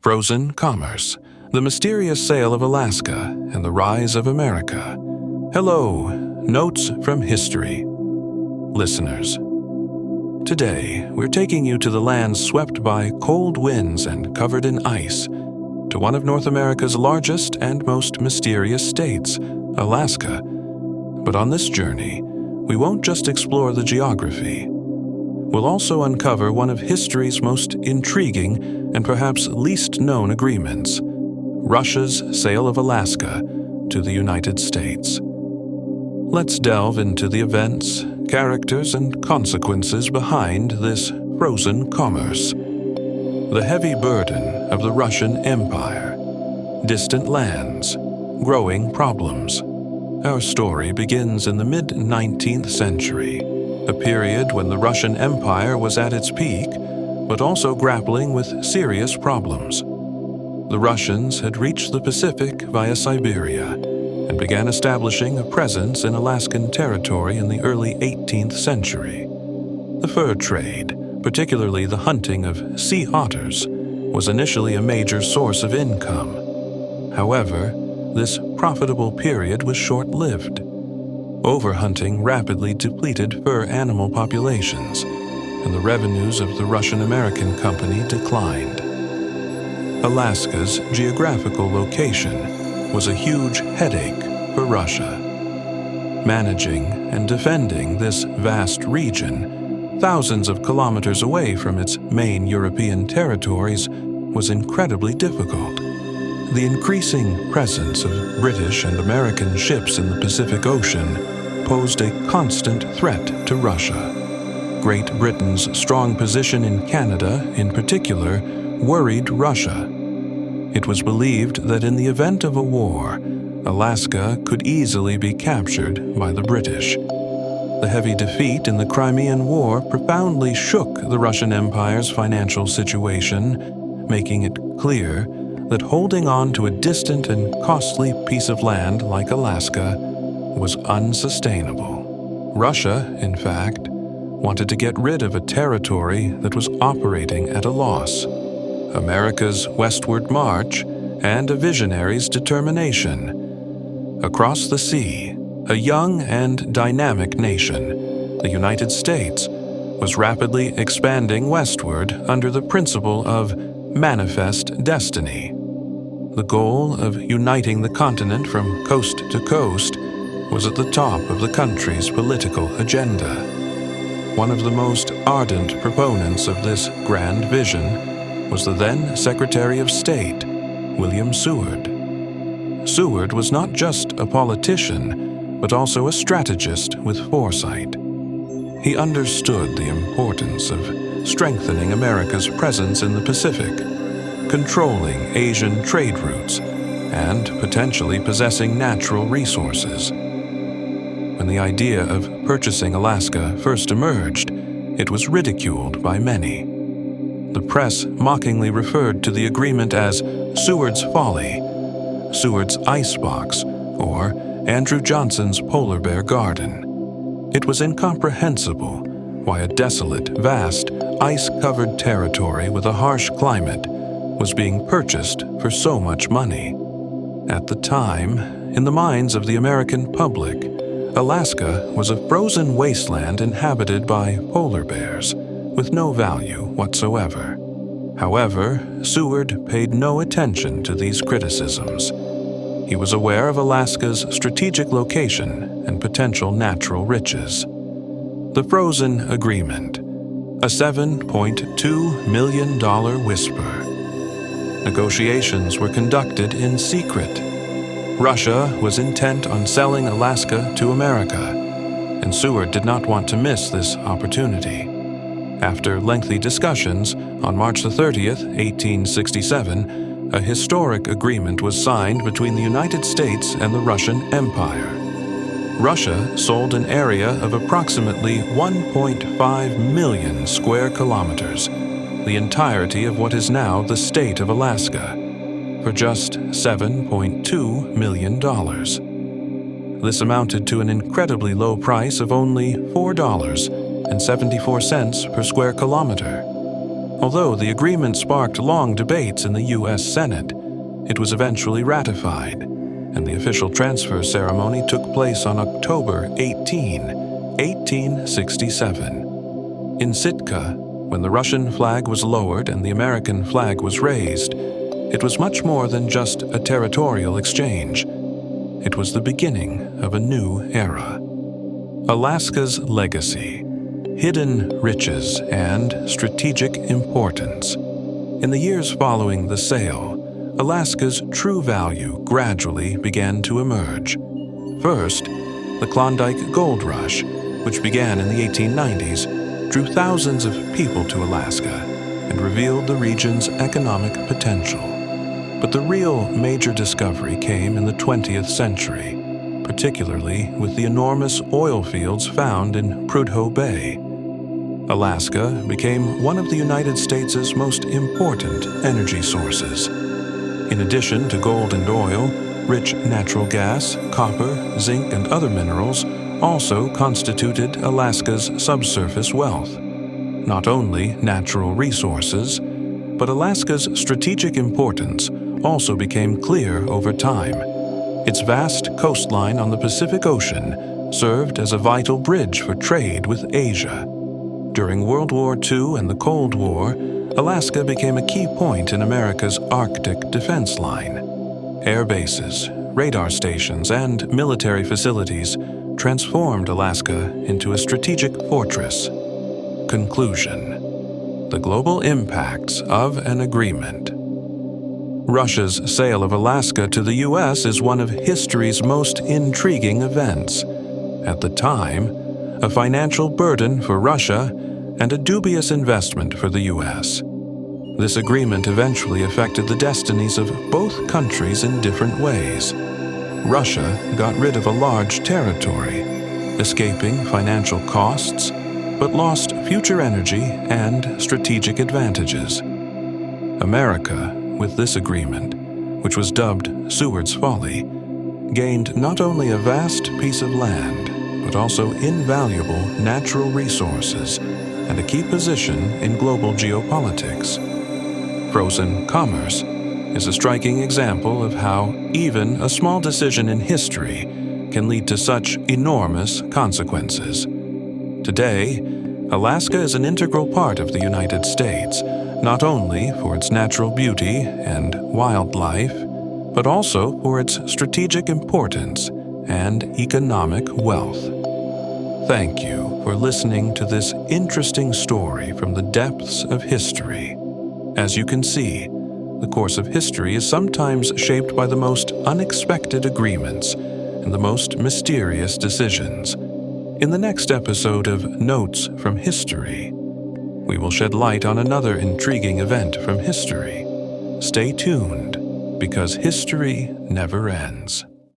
Frozen Commerce, the mysterious sale of Alaska and the rise of America. Hello, Notes from History. Listeners, today we're taking you to the lands swept by cold winds and covered in ice, to one of North America's largest and most mysterious states, Alaska. But on this journey, we won't just explore the geography. We'll also uncover one of history's most intriguing and perhaps least known agreements, Russia's sale of Alaska to the United States. Let's delve into the events, characters, and consequences behind this frozen commerce. The heavy burden of the Russian Empire, distant lands, growing problems. Our story begins in the mid-19th century, a period when the Russian Empire was at its peak, but also grappling with serious problems. The Russians had reached the Pacific via Siberia and began establishing a presence in Alaskan territory in the early 18th century. The fur trade, particularly the hunting of sea otters, was initially a major source of income. However, this profitable period was short-lived. Overhunting rapidly depleted fur animal populations, and the revenues of the Russian-American Company declined. Alaska's geographical location was a huge headache for Russia. Managing and defending this vast region, thousands of kilometers away from its main European territories, was incredibly difficult. The increasing presence of British and American ships in the Pacific Ocean posed a constant threat to Russia. Great Britain's strong position in Canada, in particular, worried Russia. It was believed that in the event of a war, Alaska could easily be captured by the British. The heavy defeat in the Crimean War profoundly shook the Russian Empire's financial situation, making it clear that holding on to a distant and costly piece of land like Alaska was unsustainable. Russia, in fact, wanted to get rid of a territory that was operating at a loss. America's westward march and a visionary's determination. Across the sea, a young and dynamic nation, the United States, was rapidly expanding westward under the principle of manifest destiny. The goal of uniting the continent from coast to coast was at the top of the country's political agenda. One of the most ardent proponents of this grand vision was the then Secretary of State, William Seward. Seward was not just a politician, but also a strategist with foresight. He understood the importance of strengthening America's presence in the Pacific, controlling Asian trade routes, and potentially possessing natural resources. When the idea of purchasing Alaska first emerged, it was ridiculed by many. The press mockingly referred to the agreement as Seward's Folly, Seward's Icebox, or Andrew Johnson's Polar Bear Garden. It was incomprehensible why a desolate, vast, ice-covered territory with a harsh climate was being purchased for so much money. At the time, in the minds of the American public, Alaska was a frozen wasteland inhabited by polar bears, with no value whatsoever. However, Seward paid no attention to these criticisms. He was aware of Alaska's strategic location and potential natural riches. The Frozen Agreement, a $7.2 million whisper. Negotiations were conducted in secret. Russia was intent on selling Alaska to America, and Seward did not want to miss this opportunity. After lengthy discussions, on March 30th, 1867, a historic agreement was signed between the United States and the Russian Empire. Russia sold an area of approximately 1.5 million square kilometers, the entirety of what is now the state of Alaska, for just $7.2 million. This amounted to an incredibly low price of only $4.74 per square kilometer. Although the agreement sparked long debates in the U.S. Senate, it was eventually ratified, and the official transfer ceremony took place on October 18, 1867. In Sitka, when the Russian flag was lowered and the American flag was raised, it was much more than just a territorial exchange. It was the beginning of a new era. Alaska's legacy, hidden riches, and strategic importance. In the years following the sale, Alaska's true value gradually began to emerge. First, the Klondike Gold Rush, which began in the 1890s, drew thousands of people to Alaska and revealed the region's economic potential. But the real major discovery came in the 20th century, particularly with the enormous oil fields found in Prudhoe Bay. Alaska became one of the United States' most important energy sources. In addition to gold and oil, rich natural gas, copper, zinc, and other minerals also constituted Alaska's subsurface wealth. Not only natural resources, but Alaska's strategic importance also became clear over time. Its vast coastline on the Pacific Ocean served as a vital bridge for trade with Asia. During World War II and the Cold War, Alaska became a key point in America's Arctic defense line. Air bases, radar stations, and military facilities transformed Alaska into a strategic fortress. Conclusion: the global impacts of an agreement. Russia's sale of Alaska to the U.S. is one of history's most intriguing events. At the time, a financial burden for Russia and a dubious investment for the U.S. This agreement eventually affected the destinies of both countries in different ways. Russia got rid of a large territory, escaping financial costs, but lost future energy and strategic advantages. America, with this agreement, which was dubbed Seward's Folly, gained not only a vast piece of land, but also invaluable natural resources and a key position in global geopolitics. Frozen commerce is a striking example of how even a small decision in history can lead to such enormous consequences. Today, Alaska is an integral part of the United States, not only for its natural beauty and wildlife, but also for its strategic importance and economic wealth. Thank you for listening to this interesting story from the depths of history. As you can see, the course of history is sometimes shaped by the most unexpected agreements and the most mysterious decisions. In the next episode of Notes from History, we will shed light on another intriguing event from history. Stay tuned, because history never ends.